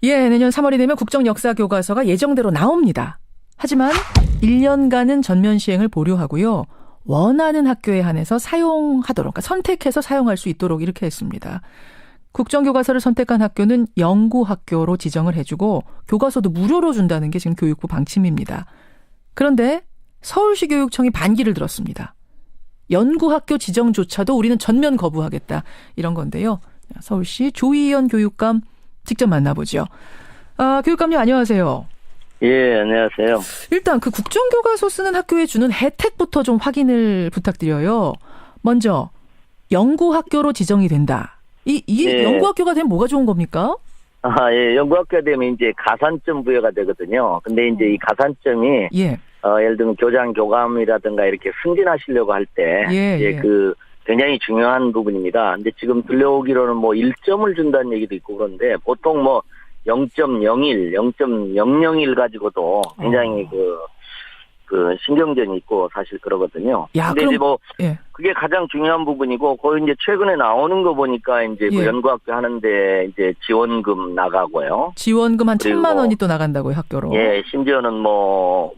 예, 내년 3월이 되면 국정역사교과서가 예정대로 나옵니다. 하지만 1년간은 전면 시행을 보류하고요. 원하는 학교에 한해서 사용하도록, 그러니까 선택해서 사용할 수 있도록 이렇게 했습니다. 국정교과서를 선택한 학교는 연구학교로 지정을 해주고 교과서도 무료로 준다는 게 지금 교육부 방침입니다. 그런데 서울시 교육청이 반기를 들었습니다. 연구학교 지정조차도 우리는 전면 거부하겠다. 이런 건데요. 서울시 조희연 교육감 직접 만나보죠. 교육감님 안녕하세요. 예, 안녕하세요. 일단 그 국정교과서 쓰는 학교에 주는 혜택부터 좀 확인을 부탁드려요. 먼저 연구학교로 지정이 된다. 이 연구학교가 되면 뭐가 좋은 겁니까? 예, 연구학교가 되면 이제 가산점 부여가 되거든요. 근데 이제 이 가산점이 예를 들면 교장, 교감이라든가 이렇게 승진하시려고 할 때 그 굉장히 중요한 부분입니다. 근데 지금 들려오기로는 뭐 1점을 준다는 얘기도 있고 그런데 보통 뭐 0.01, 0.001 가지고도 굉장히 그 신경전이 있고 사실 그러거든요. 근데 이제 뭐 그게 가장 중요한 부분이고 거기 이제 최근에 나오는 거 보니까 이제 그 연구학교 하는데 이제 지원금 나가고요. 지원금 한 1,000만 원이 또 나간다고요, 학교로. 예, 심지어는 뭐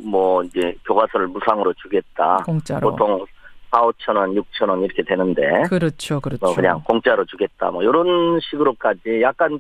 이제 교과서를 무상으로 주겠다. 공짜로. 보통 4,000원, 6,000원 이렇게 되는데. 그렇죠. 그냥 공짜로 주겠다. 뭐 이런 식으로까지 약간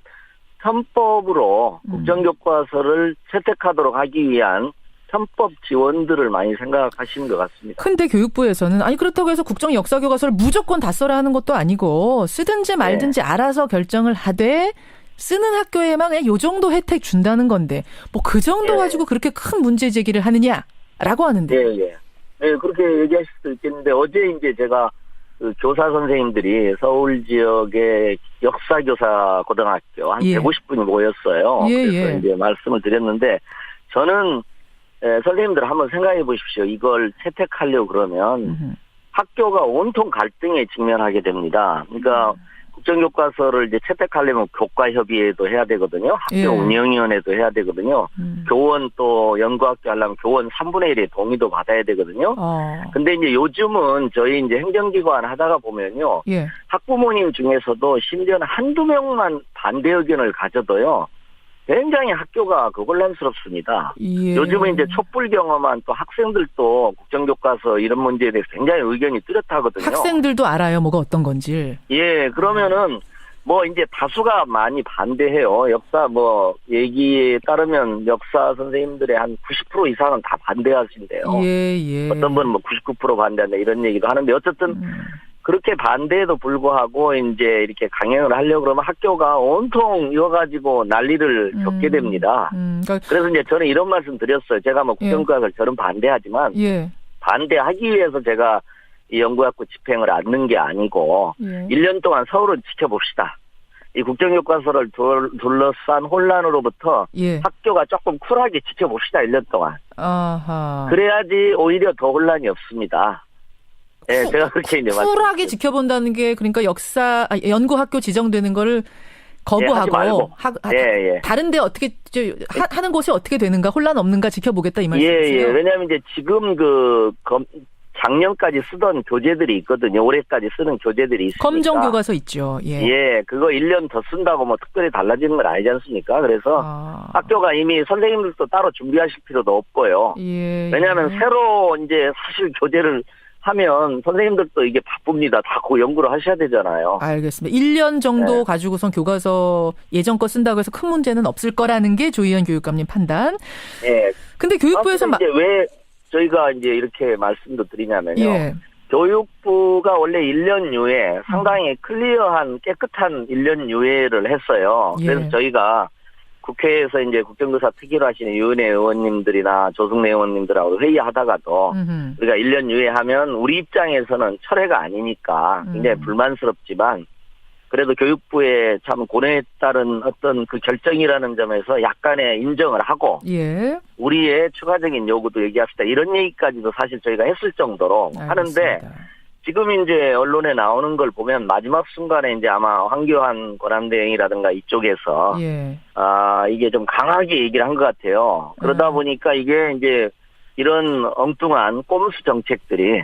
편법으로 국정교과서를 채택하도록 하기 위한 편법 지원들을 많이 생각하시는 것 같습니다. 근데 교육부에서는 아니 그렇다고 해서 국정역사교과서를 무조건 다 써라 하는 것도 아니고 쓰든지 말든지 알아서 결정을 하되 쓰는 학교에만 그냥 요 정도 혜택 준다는 건데 뭐 그 정도 가지고 그렇게 큰 문제 제기를 하느냐라고 하는데. 네, 그렇게 얘기하실 수 있겠는데 어제 이제 제가 그 교사 선생님들이 서울 지역의 역사교사 고등학교 한 150분이 모였어요. 그래서 이제 말씀을 드렸는데 저는 선생님들 한번 생각해 보십시오. 이걸 채택하려고 그러면 학교가 온통 갈등에 직면하게 됩니다. 그러니까 국정교과서를 이제 채택하려면 교과협의회도 해야 되거든요. 학교 운영위원회도 해야 되거든요. 교원 또 연구학교 하려면 교원 3분의 1의 동의도 받아야 되거든요. 근데 이제 요즘은 저희 이제 행정기관 하다가 보면요. 학부모님 중에서도 심지어는 한두 명만 반대 의견을 가져도요. 굉장히 학교가 혼란스럽습니다. 요즘은 이제 촛불 경험한 또 학생들도 국정교과서 이런 문제에 대해서 굉장히 의견이 뚜렷하거든요. 학생들도 알아요, 뭐가 어떤 건지. 그러면은 뭐 이제 다수가 많이 반대해요. 역사 뭐 얘기에 따르면 역사 선생님들의 한 90% 이상은 다 반대하신대요. 어떤 분은 뭐 99% 반대한다 이런 얘기도 하는데 어쨌든 그렇게 반대에도 불구하고 이제 이렇게 강행을 하려고 그러면 학교가 온통 이거 가지고 난리를 겪게 됩니다. 그래서 이제 저는 이런 말씀 드렸어요. 제가 뭐 국정교과서를 저는 반대하지만 반대하기 위해서 제가 이 연구학교 집행을 않는 게 아니고 1년 동안 서울은 지켜봅시다. 이 국정교과서를 둘러싼 혼란으로부터 학교가 조금 쿨하게 지켜봅시다. 1년 동안. 그래야지 오히려 더 혼란이 없습니다. 제가 그렇게 이제 쿨하게 지켜본다는 게 그러니까 연구학교 지정되는 거를 거부하고 다른데 어떻게 하는 곳이 어떻게 되는가 혼란 없는가 지켜보겠다 이 말씀이세요? 왜냐하면 이제 지금 작년까지 쓰던 교재들이 있거든요. 올해까지 쓰는 교재들이 있으니까. 검정 교과서 있죠. 그거 1년 더 쓴다고 뭐 특별히 달라지는 건 아니지 않습니까? 그래서 학교가 이미 선생님들도 따로 준비하실 필요도 없고요. 왜냐하면 새로 이제 사실 교재를 하면 선생님들도 이게 바쁩니다. 다 그 연구를 하셔야 되잖아요. 알겠습니다. 1년 정도 가지고선 교과서 예전 거 쓴다고 해서 큰 문제는 없을 거라는 게 조희연 교육감님 판단. 근데 교육부에서 이제 왜 저희가 이제 이렇게 말씀도 드리냐면요. 교육부가 원래 1년 유예 상당히 클리어한 깨끗한 1년 유예를 했어요. 그래서 저희가 국회에서 이제 국정교사 특위로 하시는 유은혜 의원님들이나 조승래 의원님들하고 회의하다가도 우리가 1년 유예하면 우리 입장에서는 철회가 아니니까 굉장히 불만스럽지만 그래도 교육부의 참 고뇌에 따른 어떤 그 결정이라는 점에서 약간의 인정을 하고 우리의 추가적인 요구도 얘기합시다. 이런 얘기까지도 사실 저희가 했을 정도로 하는데 지금 이제 언론에 나오는 걸 보면 마지막 순간에 이제 아마 황교안 권한대행이라든가 이쪽에서 이게 좀 강하게 얘기를 한 것 같아요. 그러다 보니까 이게 이제 이런 엉뚱한 꼼수 정책들이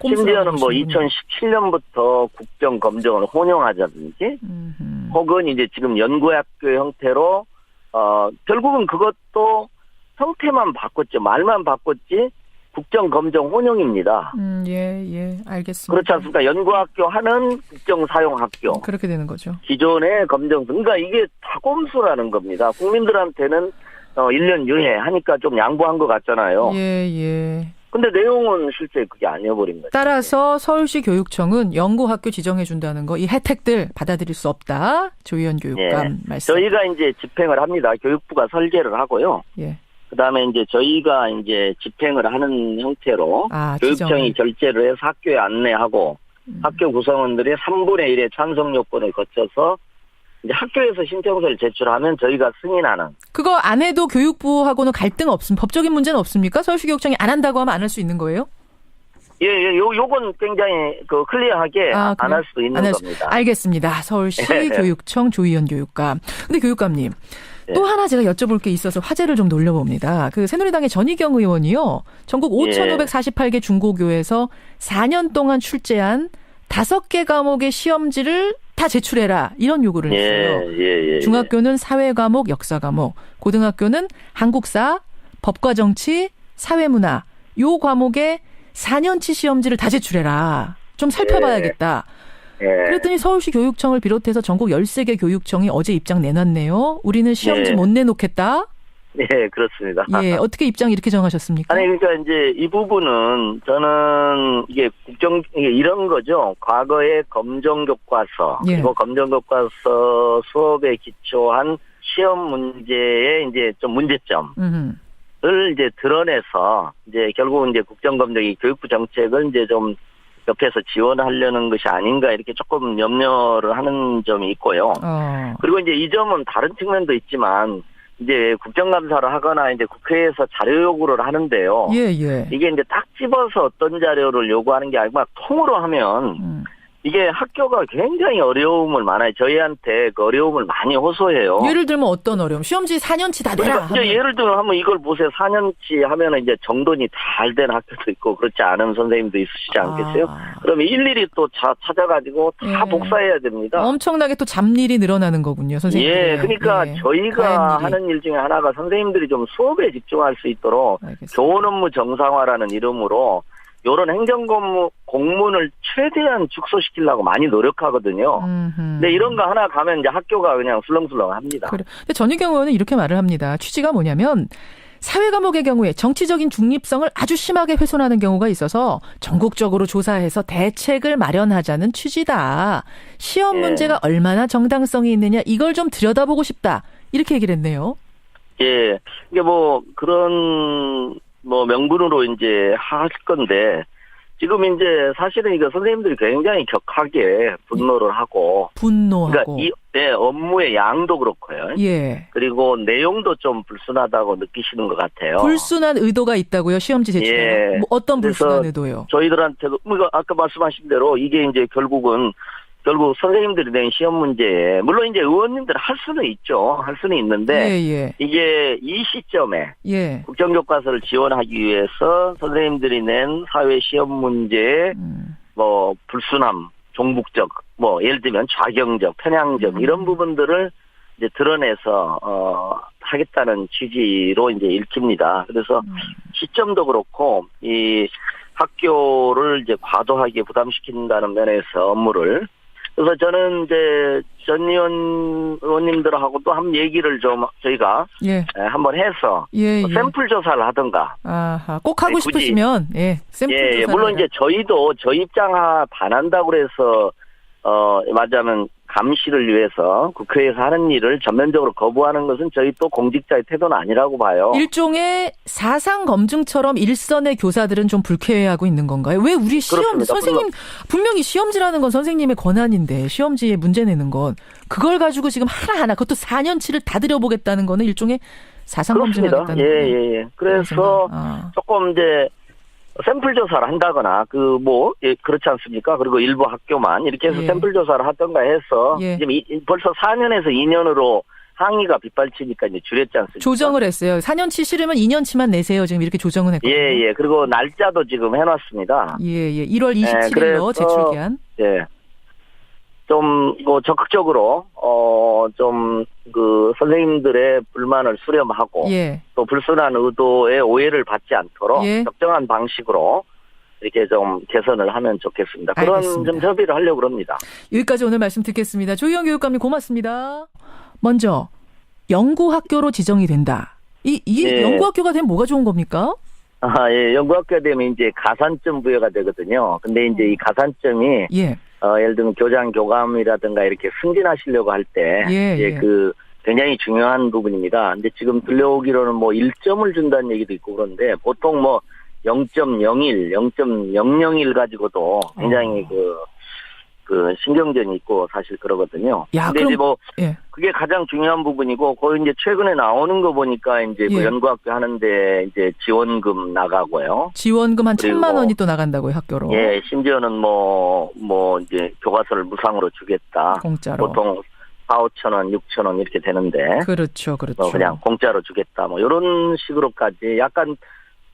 심지어는 뭐 2017년부터 국정 검정을 혼용하자든지 혹은 이제 지금 연구학교 형태로 결국은 그것도 형태만 바꿨죠. 말만 바꿨지 국정검정 혼용입니다. 예, 알겠습니다. 그렇지 않습니까? 연구학교 하는 국정사용학교. 그렇게 되는 거죠. 기존의 검정, 그러니까 이게 다 꼼수라는 겁니다. 국민들한테는 1년 유예 하니까 좀 양보한 것 같잖아요. 예. 근데 내용은 실제 그게 아니어버린 거죠. 따라서 서울시 교육청은 연구학교 지정해준다는 거, 이 혜택들 받아들일 수 없다. 조희연 교육감 말씀. 저희가 이제 집행을 합니다. 교육부가 설계를 하고요. 예. 그다음에 이제 저희가 이제 집행을 하는 형태로 교육청이 결재를 해서 학교에 안내하고 학교 구성원들이 3분의 1의 찬성 요건을 거쳐서 이제 학교에서 신청서를 제출하면 저희가 승인하는. 그거 안 해도 교육부하고는 갈등 없습니까? 법적인 문제는 없습니까? 서울시 교육청이 안 한다고 하면 안 할 수 있는 거예요? 예, 요건 굉장히 클리어하게 안 할 수 있는 겁니다. 알겠습니다. 서울시 교육청 조희연 교육감. 근데 교육감님. 또 하나 제가 여쭤볼 게 있어서 화제를 좀 돌려봅니다. 그 새누리당의 전희경 의원이요. 전국 5,548개 중고교에서 4년 동안 출제한 5개 과목의 시험지를 다 제출해라. 이런 요구를 했어요. 중학교는 사회과목, 역사과목, 고등학교는 한국사, 법과 정치, 사회문화. 요 과목의 4년치 시험지를 다 제출해라. 좀 살펴봐야겠다. 그랬더니 서울시 교육청을 비롯해서 전국 13개 교육청이 어제 입장 내놨네요. 우리는 시험지 못 내놓겠다. 네, 그렇습니다. 예, 어떻게 입장 이렇게 정하셨습니까? 아니, 그러니까 이제 이 부분은 저는 이게 이게 이런 거죠. 과거의 검정교과서, 그리고 검정교과서 수업에 기초한 시험 문제의 이제 좀 문제점을 이제 드러내서 이제 결국은 이제 국정검정이 교육부 정책을 이제 좀 옆에서 지원하려는 것이 아닌가 이렇게 조금 염려를 하는 점이 있고요. 그리고 이제 이 점은 다른 측면도 있지만 이제 국정감사를 하거나 이제 국회에서 자료 요구를 하는데요. 이게 이제 딱 집어서 어떤 자료를 요구하는 게 아니고 막 통으로 하면 이게 학교가 굉장히 어려움을 많아요. 저희한테 그 어려움을 많이 호소해요. 예를 들면 어떤 어려움? 시험지 4년치 다 내라. 그러니까 예를 들면 한번 이걸 보세요. 4년치 하면은 이제 정돈이 잘 된 학교도 있고 그렇지 않은 선생님도 있으시지 않겠어요? 그러면 일일이 또 찾아가지고 다 복사해야 됩니다. 엄청나게 또 잡일이 늘어나는 거군요, 선생님. 그러니까 저희가 하는 일 중에 하나가 선생님들이 좀 수업에 집중할 수 있도록 교원 업무 정상화라는 이름으로 이런 행정공무 공문을 최대한 축소시키려고 많이 노력하거든요. 근데 이런 거 하나 가면 이제 학교가 그냥 술렁술렁합니다. 그래. 근데 전희경 의원은 이렇게 말을 합니다. 취지가 뭐냐면 사회 과목의 경우에 정치적인 중립성을 아주 심하게 훼손하는 경우가 있어서 전국적으로 조사해서 대책을 마련하자는 취지다. 시험 문제가 얼마나 정당성이 있느냐 이걸 좀 들여다보고 싶다. 이렇게 얘기를 했네요. 예, 이게 뭐 그런 명분으로 이제 할 건데, 지금 이제 사실은 이거 선생님들이 굉장히 격하게 분노를 하고. 그러니까 업무의 양도 그렇고요. 그리고 내용도 좀 불순하다고 느끼시는 것 같아요. 불순한 의도가 있다고요? 시험지 제출에? 뭐 어떤 불순한 의도요? 저희들한테도, 아까 말씀하신 대로 이게 이제 결국 선생님들이 낸 시험 문제에, 물론 이제 의원님들 할 수는 있죠. 할 수는 있는데, 이게 이 시점에 국정교과서를 지원하기 위해서 선생님들이 낸 사회 시험 문제에 불순함, 종북적, 예를 들면 좌경적, 편향적, 이런 부분들을 이제 드러내서, 하겠다는 취지로 이제 읽힙니다. 그래서 시점도 그렇고, 이 학교를 이제 과도하게 부담시킨다는 면에서 업무를, 그래서 저는 이제 전 의원님들하고도 한 얘기를 좀 저희가 한번 해서 샘플 조사를 하던가. 꼭 하고 싶으시면 샘플 조사. 물론 이제 저희도 저희 입장 반한다고 그래서 말하자면 감시를 위해서 국회에서 하는 일을 전면적으로 거부하는 것은 저희 또 공직자의 태도는 아니라고 봐요. 일종의 사상 검증처럼 일선의 교사들은 좀 불쾌해하고 있는 건가요? 왜 우리 선생님 분명히 시험지라는 건 선생님의 권한인데 시험지에 문제 내는 건 그걸 가지고 지금 하나하나 그것도 4년치를 다 들여보겠다는 거는 일종의 사상 검증하겠다는 거예요. 그래서 조금 이제 샘플 조사를 한다거나 그렇지 않습니까? 그리고 일부 학교만 이렇게 해서 샘플 조사를 하던가 해서 지금 벌써 4년에서 2년으로 항의가 빗발치니까 이제 줄였지 않습니까? 조정을 했어요. 4년치 싫으면 2년치만 내세요. 지금 이렇게 조정을 했거든요. 그리고 날짜도 지금 해놨습니다. 1월 27일로 제출 기한. 좀 적극적으로 좀 그 선생님들의 불만을 수렴하고 예. 또 불순한 의도의 오해를 받지 않도록 예. 적정한 방식으로 이렇게 좀 개선을 하면 좋겠습니다. 그런 알겠습니다. 좀 협의를 하려고 합니다. 여기까지 오늘 말씀 듣겠습니다. 조희영 교육감님 고맙습니다. 먼저 연구학교로 지정이 된다. 이 예. 연구학교가 되면 뭐가 좋은 겁니까? 예, 연구학교 되면 이제 가산점 부여가 되거든요. 근데 이제 이 가산점이 예. 예를 들면 교장 교감이라든가 이렇게 승진하시려고 할 때 예. 그 굉장히 중요한 부분입니다. 근데 지금 들려오기로는 1점을 준다는 얘기도 있고 그런데 보통 0.01, 0.001 가지고도 굉장히 그 신경전이 있고 사실 그러거든요. 야, 근데 그럼, 이제 예. 그게 가장 중요한 부분이고 거기 이제 최근에 나오는 거 보니까 이제 예. 연구학교 하는데 이제 지원금 나가고요. 지원금 한 그리고 1,000만 원이 또 나간다고요, 학교로. 예, 심지어는 이제 교과서를 무상으로 주겠다. 공짜로. 보통 4,5천 원, 6천 원 이렇게 되는데. 그렇죠. 그냥 공짜로 주겠다. 이런 식으로까지 약간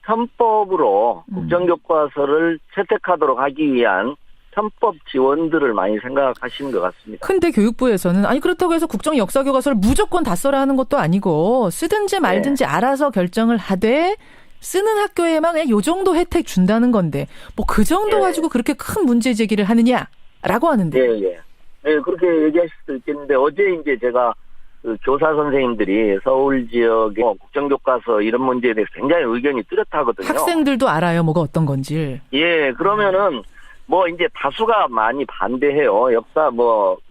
편법으로 국정교과서를 채택하도록 하기 위한 편법 지원들을 많이 생각하시는 것 같습니다. 근데 교육부에서는 그렇다고 해서 국정 역사 교과서를 무조건 다 써라 하는 것도 아니고 쓰든지 말든지 알아서 결정을 하되 쓰는 학교에만 그냥 요 정도 혜택 준다는 건데 그 정도 가지고 그렇게 큰 문제 제기를 하느냐라고 하는데. 예. 네, 그렇게 얘기하실 수도 있겠는데 어제 이제 제가 그 교사 선생님들이 서울 지역의 국정교과서 이런 문제에 대해서 굉장히 의견이 뚜렷하거든요. 학생들도 알아요, 뭐가 어떤 건지. 예, 그러면은 이제 다수가 많이 반대해요. 역사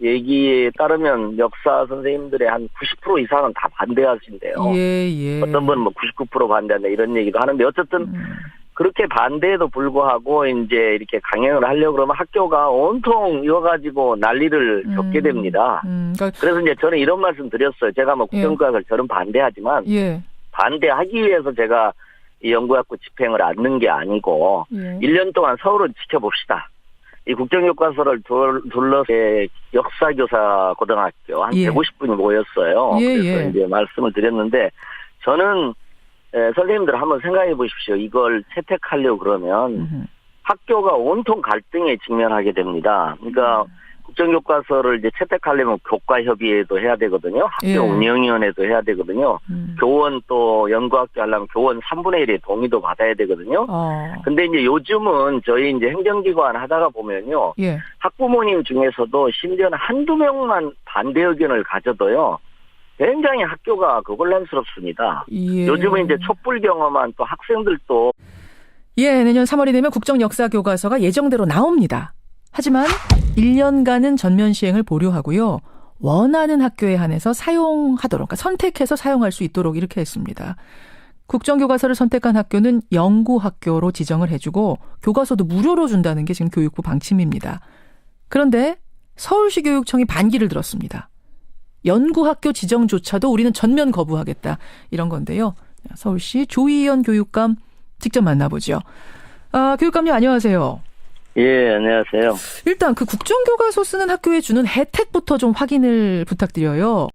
얘기에 따르면 역사 선생님들의 한 90% 이상은 다 반대하신대요. 예. 어떤 분은 99% 반대한다 이런 얘기도 하는데 어쨌든 그렇게 반대에도 불구하고 이제 이렇게 강행을 하려고 그러면 학교가 온통 이거 가지고 난리를 겪게 됩니다. 그래서 이제 저는 이런 말씀 드렸어요. 제가 국정교과서를 저는 반대하지만 반대하기 위해서 제가 이 연구학교 집행을 않는 게 아니고 1년 동안 서울을 지켜봅시다. 이 국정교과서를 둘러서 역사교사 고등학교 한 150분이 모였어요. 그래서 이제 말씀을 드렸는데 저는 선생님들 한번 생각해 보십시오. 이걸 채택하려고 그러면 학교가 온통 갈등에 직면하게 됩니다. 그러니까 국정교과서를 이제 채택하려면 교과협의회도 해야 되거든요. 학교 운영위원회도 해야 되거든요. 교원 또 연구학교 하려면 교원 3분의 1의 동의도 받아야 되거든요. 근데 이제 요즘은 저희 이제 행정기관 하다가 보면요. 학부모님 중에서도 심지어는 한두 명만 반대 의견을 가져도요. 굉장히 학교가 혼란스럽습니다. 요즘은 이제 촛불 경험한 또 학생들도 내년 3월이 되면 국정 역사 교과서가 예정대로 나옵니다. 하지만 1년간은 전면 시행을 보류하고요. 원하는 학교에 한해서 사용하도록, 그러니까 선택해서 사용할 수 있도록 이렇게 했습니다. 국정교과서를 선택한 학교는 연구학교로 지정을 해주고 교과서도 무료로 준다는 게 지금 교육부 방침입니다. 그런데 서울시 교육청이 반기를 들었습니다. 연구학교 지정조차도 우리는 전면 거부하겠다. 이런 건데요. 서울시 조희연 교육감 직접 만나보죠. 교육감님 안녕하세요. 예, 안녕하세요. 일단 그 국정교과서 쓰는 학교에 주는 혜택부터 좀 확인을 부탁드려요.